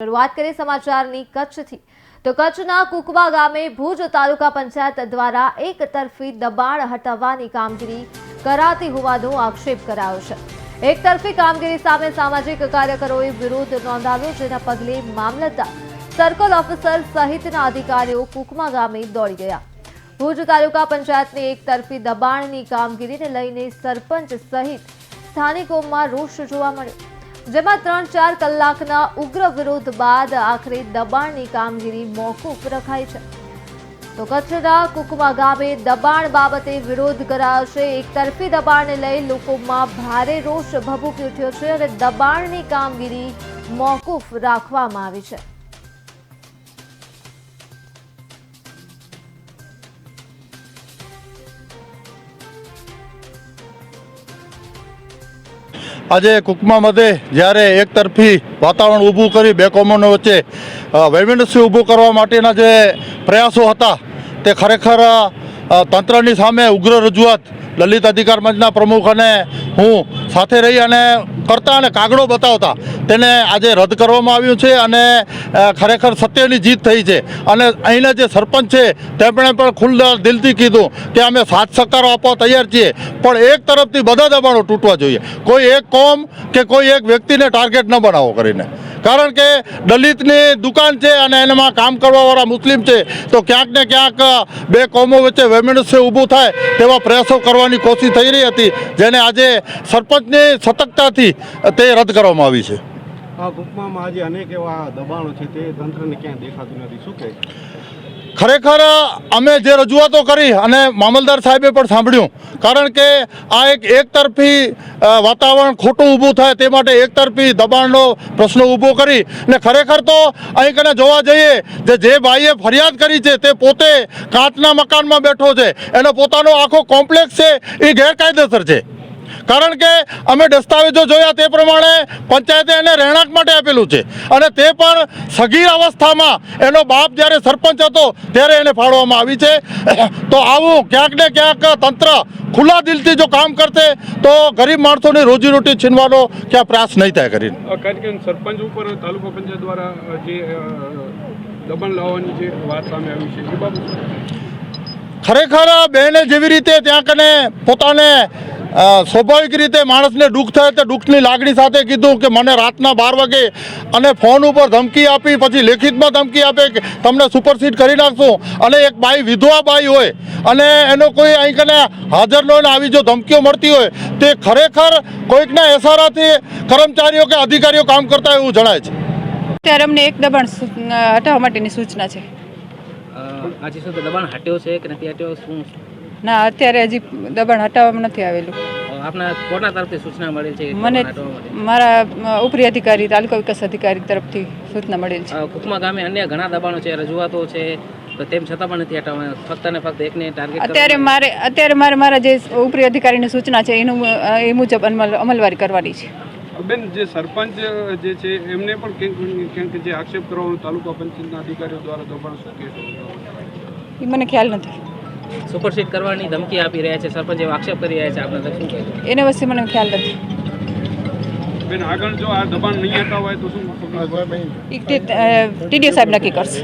શરૂઆત કરીએ સમાચારની કચ્છથી તો કચ્છના કુકવા ગામે ભુજ તાલુકા પંચાયત દ્વારા એક તરફી દબાણ હટાવવાની કામગીરી કરાતી હોવાનો આક્ષેપ કરાયો છે। એક તરફી કામગીરી સામે સામાજિક કાર્યકરોએ વિરોધ નોંધાવ્યો, જેના પગલે મામલતદાર, સર્કલ ઓફિસર સહિતના અધિકારીઓ કુકવા ગામે દોડી ગયા। ભુજ તાલુકા પંચાયતની એક તરફી દબાણની કામગીરીને લઈને સરપંચ સહિત સ્થાનિકોમાં રોષ જોવા મળ્યો, જેમાં 3-4 કલાકના ઉગ્ર વિરોધ બાદ આખરે દબાણની કામગીરી મોકૂફ રખાઈ છે। તો કચ્છના કુકવા ગામે દબાણ બાબતે વિરોધ કરાયો છે। એક તરફી દબાણને લઈ લોકોમાં ભારે રોષ ભભૂકી ઉઠ્યો છે અને દબાણની કામગીરી મોકૂફ રાખવામાં આવી છે। આજે કુકમા મધ્યે જ્યારે એક તરફી વાતાવરણ ઊભું કરી બે કોમોનો વચ્ચે વૈમનસ્ય ઊભું કરવા માટેના જે પ્રયાસો હતા તે ખરેખર તંત્રની સામે ઉગ્ર રજૂઆત લલિત અધિકાર મંચના પ્રમુખ અને હું સાથે રહી અને કરતા અને કાગળો બતાવતા તેને આજે રદ કરવામાં આવ્યું છે અને ખરેખર સત્યની જીત થઈ છે। અને અહીંના જે સરપંચ છે તેમણે પણ ખુલ્લા દિલથી કીધું કે અમે સાથ સહકારો આપવા તૈયાર છીએ, પણ એક તરફથી બધા દબાણો તૂટવા જોઈએ, કોઈ એક કોમ કે કોઈ એક વ્યક્તિને ટાર્ગેટ ન બનાવો કરીને। કારણ કે દલિતની દુકાન છે અને એનામાં કામ કરવાવાળા મુસ્લિમ છે, તો ક્યાંક ને ક્યાંક બે કોમો વચ્ચે વૈમનસ્ય ઊભું થાય તેવા પ્રયાસો કરવાની કોશિશ થઈ રહી હતી, જેને આજે સરપંચની સતર્કતાથી તે રદ કરવામાં આવી છે। આ કુકમામાં આજે અનેક એવા દબાણો છે તે તંત્રને ક્યાંય દેખાતું નથી, શું કહે? ખરેખર અમે જે રજૂઆતો કરી અને મામલતદાર સાહેબે પણ સાંભળ્યું, કારણ કે આ એક તરફી વાતાવરણ ખોટું ઊભું થાય તે માટે એક તરફી દબાણનો પ્રશ્ન ઊભો કરી અને ખરેખર તો અહીં કને જોવા જઈએ જે ભાઈએ ફરિયાદ કરી છે તે પોતે કાચના મકાનમાં બેઠો છે, એનો પોતાનો આખો કોમ્પ્લેક્સ છે એ ગેરકાયદેસર છે। કારણ કે અમે દસ્તાવેજો જોયા તે પ્રમાણે પંચાયતે એને રહેણાંક માટે આપેલું છે અને તે પણ સગીર અવસ્થામાં એનો બાપ જ્યારે સરપંચ હતો ત્યારે એને ફાળવવામાં આવી છે। તો આવું ક્યાંક ને ક્યાંક તંત્ર ખુલ્લા દિલથી જો કામ કરશે તો ગરીબ માણસોની રોજીરોટી છીનવાનો ક્યાં પ્રયાસ નહીં થાય કરીને। સરપંચ ઉપર તાલુકા પંચાયત દ્વારા જે દબાણ લાવવાની જે વાત સામે આવી છે એ બાબત ખરેખર બહેને જેવી રીતે ત્યાં કને પોતાને સ્વાભાવિક રીતે માણસને દુઃખ થાય તો દુઃખની લાગણી સાથે કીધું કે મને રાતના 12 વાગે અને ફોન ઉપર ધમકી આપી, પછી લેખિતમાં ધમકી આપે કે તમને સુપરસીડ કરી નાખશું, અને એક બાઈ વિધવા બાઈ હોય અને એનો કોઈ અહીં કને હાજર ન હોય ને આવી જો ધમકીઓ મળતી હોય તે ખરેખર કોઈકના ઇશારાથી કર્મચારીઓ કે અધિકારીઓ કામ કરતા એવું જણાય છે। ત્યારે અમને એક દબાણ હટાવવા માટેની સૂચના છે। આજે શું દબાણ હટ્યો છે કે નથી હટ્યો? શું ના, અત્યારે હજી દબાણ હટાવવામાં નથી આવેલું। આપના કોના તરફથી સૂચના મળેલ છે? મને મારા ઉપરી અધિકારી, તાલુકા વિકાસ અધિકારી તરફથી સૂચના મળેલ છે। કુકમા ગામે અન્ય ઘણા દબાણો છે, રજૂઆતો છે, તો તેમ છતાં પણ નથી હટાવવા, ફક્ત ને ફક્ત એકને ટાર્ગેટ અત્યારે મારે મારા જે ઉપરી અધિકારીની સૂચના છે એનું એ મુજબ અમલવારી કરવાની છે। બેન, જે સરપંચ જે છે એમને પણ કેમ કે જે આક્ષેપ કરવાનો તાલુકા પંચાયતના અધિકારીઓ દ્વારા દબાણ શું કહેશો? એ મને ખ્યાલ નથી। સુપરસીડ કરવાની ધમકી આપી રહ્યા છે સરપંચ, એવો આક્ષેપ કરી રહ્યા છે, આપણે શું કહેવું? એને વચ્ચે મને ખ્યાલ નથી। બેન, આગળ જો આ દબાણ નહીં હટાવાય તો શું ટીડીઓ સાહેબ નક્કી કરશે।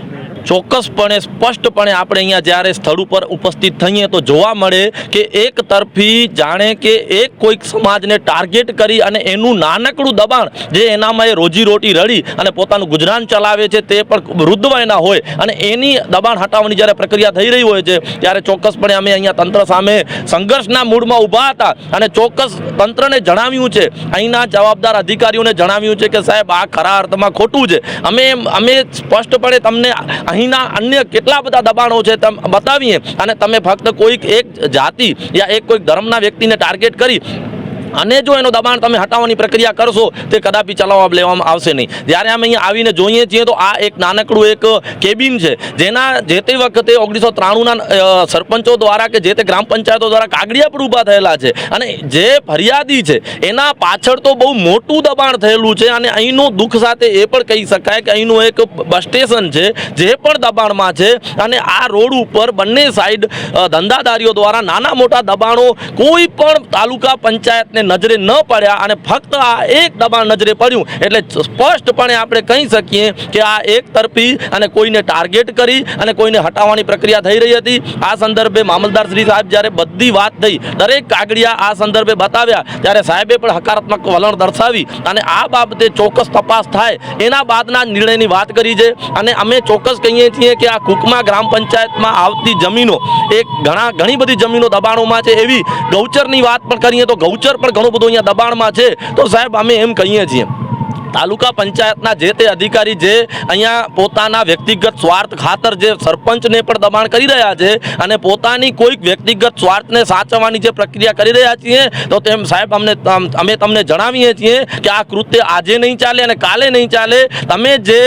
ચોક્કસપણે સ્પષ્ટપણે આપણે અહીંયા જ્યારે સ્થળ ઉપર ઉપસ્થિત થઈએ તો જોવા મળે કે એક તરફી જાણે કે એક કોઈક સમાજને ટાર્ગેટ કરી અને એનું નાનકડું દબાણ જે એનામાં એ રોજીરોટી રળી અને પોતાનું ગુજરાન ચલાવે છે તે પણ વૃદ્ધ વયના હોય અને એની દબાણ હટાવવાની જ્યારે પ્રક્રિયા થઈ રહી હોય છે ત્યારે ચોક્કસપણે અમે અહીંયા તંત્ર સામે સંઘર્ષના મૂડમાં ઊભા હતા અને ચોક્કસ તંત્રને જણાવ્યું છે, અહીંના જવાબદાર અધિકારીઓને જણાવ્યું છે કે સાહેબ આ ખરા અર્થમાં ખોટું છે। અમે સ્પષ્ટપણે તમને અહીંના અન્ય કેટલા બધા દબાણો છે તેમ બતાવીએ અને તમે ફક્ત કોઈક એક જાતિ યા એક કોઈક ધર્મના વ્યક્તિને ટાર્ગેટ કરી અને જો એનો દબાણ તમે હટાવવાની પ્રક્રિયા કરશો તે કદાપી ચલાવવા લેવામાં આવશે નહીં। જ્યારે અમે અહીંયા આવીને જોઈએ છીએ તો આ એક નાનકડું એક કેબિન છે, જેના જે તે વખતે 1993ના સરપંચો દ્વારા કે જે તે ગ્રામ પંચાયતો દ્વારા કાગળિયા પણ ઊભા થયેલા છે અને જે ફરિયાદી છે એના પાછળ તો બહુ મોટું દબાણ થયેલું છે। અને અહીંનું દુઃખ સાથે એ પણ કહી શકાય કે અહીંનું એક બસ સ્ટેશન છે જે પણ દબાણમાં છે અને આ રોડ ઉપર બંને સાઈડ ધંધાદારીઓ દ્વારા નાના મોટા દબાણો કોઈ પણ તાલુકા પંચાયતને નજરે ન પડ્યા અને ફક્ત આ એક દબાણ નજરે પડ્યું એટલે સ્પષ્ટપણે આપણે કહી શકીએ કે આ એક તરફી અને કોઈને ટાર્ગેટ કરી અને કોઈને હટાવવાની પ્રક્રિયા થઈ રહી હતી. આ સંદર્ભે મામલતદાર શ્રી સાહેબ જ્યારે બધી વાત થઈ, દરેક કાગળિયા આ સંદર્ભે બતાવ્યા ત્યારે સાહેબે પણ હકારાત્મક વલણ દર્શાવી અને આ બાબતે ચોક્કસ તપાસ થાય એના બાદના નિર્ણયની વાત કરી છે. અને અમે ચોક્કસ કહીએ છીએ કે આ કુકમા ગ્રામ પંચાયતમાં આવતી જમીનો ઘણી બધી જમીનો દબાણોમાં છે. એવી ગૌચરની વાત પણ કરીએ તો ગૌચર પણ ઘણું બધું અહીંયા દબાણમાં છે. તો સાહેબ અમે એમ કહીએ છીએ તાલુકા પંચાયતના જે તે અધિકારી જે અહીંયા પોતાના વ્યક્તિગત સ્વાર્થ ખાતર જે સરપંચને પણ દબાણ કરી રહ્યા છે અને પોતાની કોઈક વ્યક્તિગત સ્વાર્થને સાચવવાની જે પ્રક્રિયા કરી રહ્યા છીએ તો તેમ સાહેબ અમે તમને જણાવીએ છીએ કે આ કૃત્ય આજે નહીં ચાલે અને કાલે નહીં ચાલે. તમે જે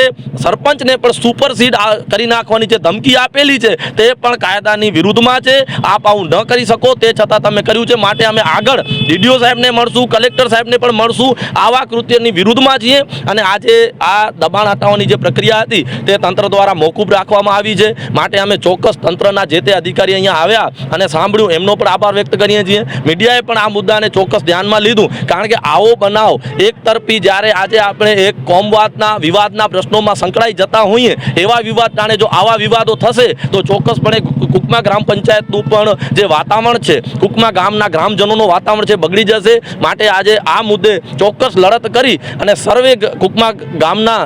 સરપંચને પણ સુપરસીડ કરી નાખવાની જે ધમકી આપેલી છે તે પણ કાયદાની વિરુદ્ધમાં છે. આપ આવું ન કરી શકો તે છતાં તમે કર્યું છે, માટે અમે આગળ ડીડીઓ સાહેબને મળશું, કલેક્ટર સાહેબને પણ મળશું. આવા કૃત્યની વિરુદ્ધમાં છીએ અને આજે આ દબાણ હટાવવાની જે પ્રક્રિયા હતી તે તંત્ર દ્વારા મોકૂફ રાખવામાં આવી છે. માટે અમે ચોક્કસ તંત્રના જે તે અધિકારી અહીંયા આવ્યા અને સાંભળ્યું એમનો પણ આભાર વ્યક્ત કરીએ છીએ. મીડિયાએ પણ આ મુદ્દાને ચોક્કસ ધ્યાનમાં લીધું, કારણ કે આવો બનાવ એક તરફી જ્યારે આજે આપણે એક કોમવાદના વિવાદના પ્રશ્નોમાં સંકળાઈ જતા હોઈએ એવા વિવાદ ટાણે જો આવા વિવાદો થશે તો ચોક્કસપણે કુકમા ગ્રામ પંચાયતનું પણ જે વાતાવરણ છે, કુકમા ગામના ગ્રામજનોનું વાતાવરણ છે, બગડી જશે. માટે આજે આ મુદ્દે ચોક્કસ લડત કરી અને સર્વે કુકમા ગામના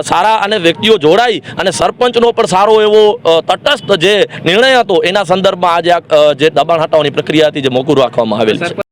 સારા અને વ્યક્તિઓ જોડાઈ અને સરપંચનો પણ સારો એવો તટસ્થ જે નિર્ણય હતો એના સંદર્ભમાં આજે જે દબાણ હટાવવાની પ્રક્રિયા હતી જે મોકૂફ રાખવામાં આવેલ છે.